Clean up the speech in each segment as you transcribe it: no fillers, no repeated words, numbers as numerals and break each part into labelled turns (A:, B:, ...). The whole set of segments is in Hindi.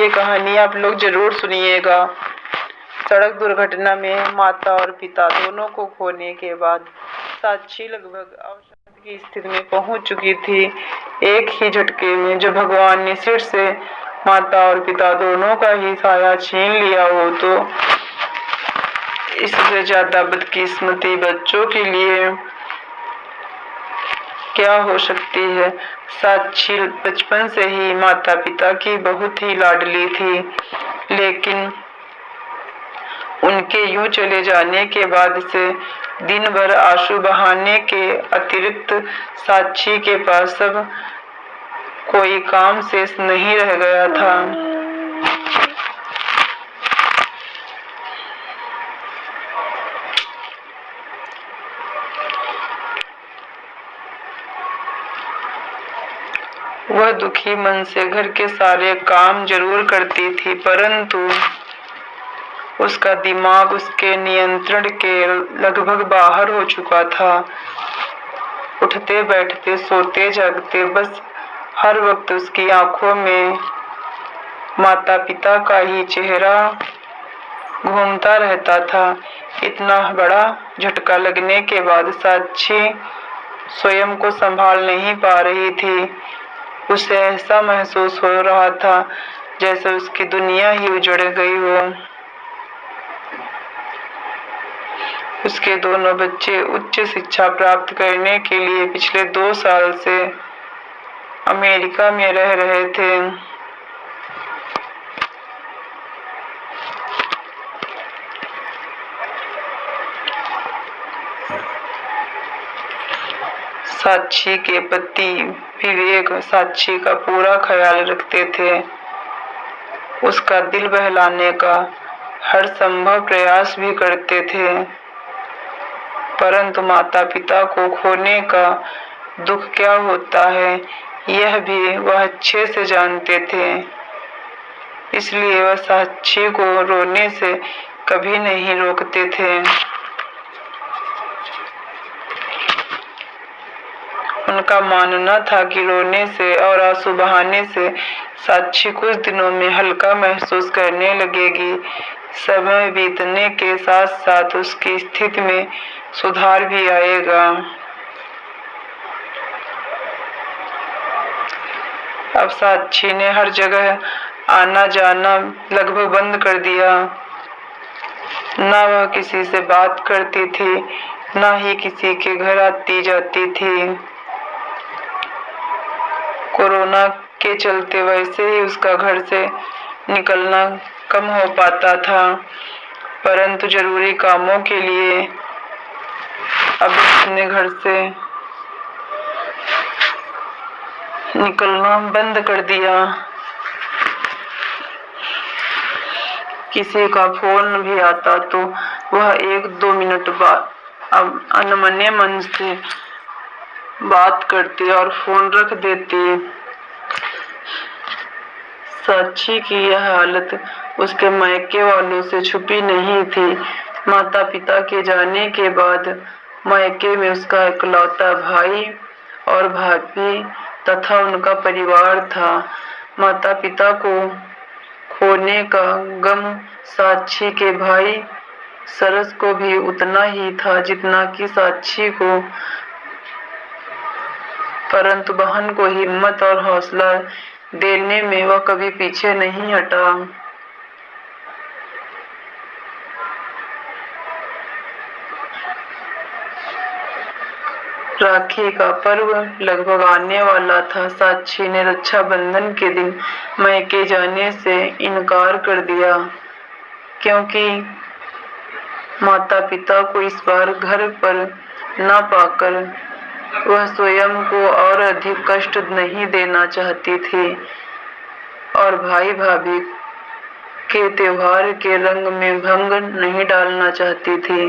A: ये कहानी आप लोग जरूर सुनिएगा। सड़क दुर्घटना में माता और पिता दोनों को खोने के बाद साक्षी लगभग अवसाद की स्थिति में पहुंच चुकी थी। एक ही झटके में जो भगवान ने सिर से माता और पिता दोनों का ही साया छीन लिया हो तो इससे ज्यादा बदकिस्मती बच्चों के लिए क्या हो सकती है। साक्षी बचपन से ही माता पिता की बहुत ही लाडली थी, लेकिन उनके यूं चले जाने के बाद से दिन भर आंसू बहाने के अतिरिक्त साक्षी के पास सब कोई काम शेष नहीं रह गया था। वह दुखी मन से घर के सारे काम जरूर करती थी, परंतु उसका दिमाग उसके नियंत्रण के लगभग बाहर हो चुका था। उठते बैठते सोते जागते बस हर वक्त उसकी आंखों में माता पिता का ही चेहरा घूमता रहता था। इतना बड़ा झटका लगने के बाद साक्षी स्वयं को संभाल नहीं पा रही थी। उसे ऐसा महसूस हो रहा था जैसे उसकी दुनिया ही उजड़ गई हो। उसके दोनों बच्चे उच्च शिक्षा प्राप्त करने के लिए पिछले 2 साल से अमेरिका में रह रहे थे। साक्षी के पति विवेक साक्षी का पूरा ख्याल रखते थे, उसका दिल बहलाने का हर संभव प्रयास भी करते थे, परंतु माता पिता को खोने का दुख क्या होता है यह भी वह अच्छे से जानते थे। इसलिए वह साक्षी को रोने से कभी नहीं रोकते थे। उनका मानना था कि रोने से और आंसू बहाने से साक्षी कुछ दिनों में हल्का महसूस करने लगेगी। समय बीतने के साथ साथ उसकी स्थिति में सुधार भी आएगा। अब साक्षी ने हर जगह आना जाना लगभग बंद कर दिया। ना वह किसी से बात करती थी, ना ही किसी के घर आती जाती थी। कोरोना के चलते वैसे ही उसका घर से निकलना कम हो पाता था, परंतु जरूरी कामों के लिए अब उसने घर से निकलना बंद कर दिया। किसी का फोन भी आता तो वह 1-2 मिनट बाद अब अनमने मन से बात करती और फोन रख देती। साक्षी की यह हालत उसके मायके वालों से छुपी नहीं थी। माता पिता के जाने के बाद मायके में उसका इकलौता भाई और भाभी तथा उनका परिवार था। माता पिता को खोने का गम साक्षी के भाई सरस को भी उतना ही था जितना कि साक्षी को, परंतु बहन को हिम्मत और हौसला देने में वह कभी पीछे नहीं हटा। राखी का पर्व लगभग आने वाला था। साक्षी ने रक्षाबंधन के दिन मायके जाने से इनकार कर दिया, क्योंकि माता पिता को इस बार घर पर न पाकर वह स्वयं को और अधिक कष्ट नहीं देना चाहती थी और भाई भाभी के त्योहार के रंग में भंग नहीं डालना चाहती थी।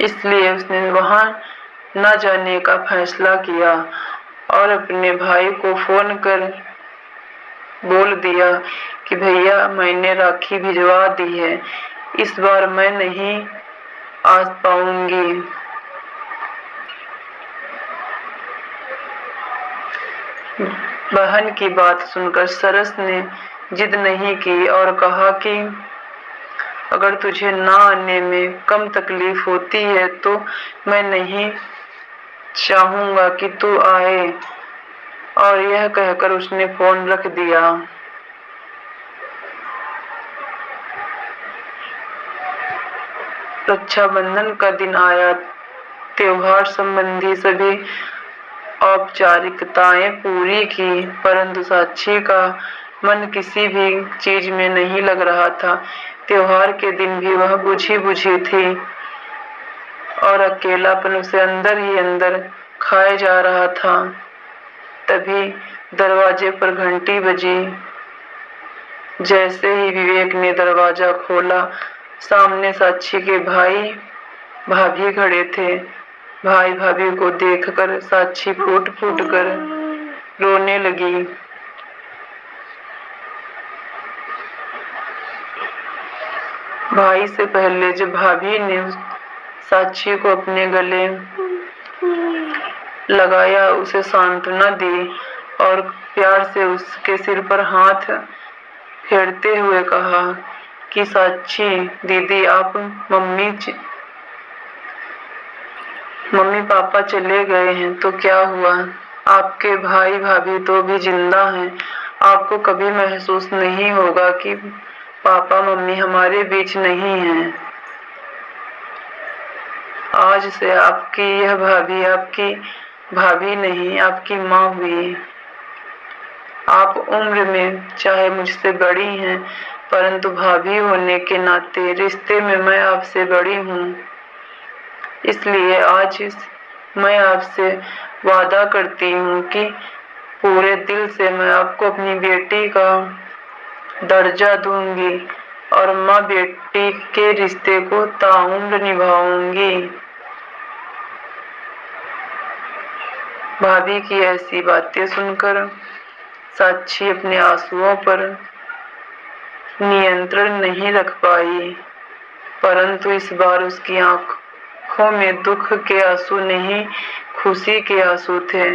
A: इसलिए उसने वहां न जाने का फैसला किया और अपने भाई को फोन कर बोल दिया कि भैया मैंने राखी भिजवा दी है, इस बार मैं नहीं आ पाऊंगी। बहन की बात सुनकर सरस ने जिद नहीं की और कहा कि अगर तुझे ना आने में कम तकलीफ होती है तो मैं नहीं चाहूंगा कि तू आए। और यह कहकर उसने फोन रख दिया। रक्षाबंधन का दिन आया। त्योहार संबंधी सभी औपचारिकताएं पूरी की, परंतु साक्षी का मन किसी भी चीज में नहीं लग रहा था। त्योहार के दिन भी वह बुझी बुझी थी और अकेलापन उसे अंदर ही अंदर खाए जा रहा था। तभी दरवाजे पर घंटी बजी। जैसे ही विवेक ने दरवाजा खोला, सामने साक्षी के भाई भाभी खड़े थे। भाई भाभी को देखकर साक्षी फूट फूट कर रोने लगी। भाई से पहले जब भाभी ने साक्षी को अपने गले लगाया, उसे सांत्वना दी और प्यार से उसके सिर पर हाथ फेरते हुए कहा कि साक्षी दीदी, आप मम्मी पापा चले गए हैं तो क्या हुआ? आपके भाई भाभी तो भी जिंदा हैं। आपको कभी महसूस नहीं होगा कि पापा मम्मी हमारे बीच नहीं हैं। आज से आपकी यह भाभी आपकी भाभी नहीं, आपकी माँ हुई। आप उम्र में चाहे मुझसे बड़ी हैं, परंतु भाभी होने के नाते रिश्ते में मैं आपसे बड़ी हूँ। इसलिए आज मैं आपसे वादा करती हूँ कि पूरे दिल से मैं आपको अपनी बेटी का दर्जा दूंगी और माँ बेटी के रिश्ते को ताउम्र निभाऊंगी। भाभी की ऐसी बातें सुनकर साक्षी अपने आंसुओं पर नियंत्रण नहीं रख पाई, परंतु इस बार उसकी आंखों में दुख के आंसू नहीं, खुशी के आंसू थे।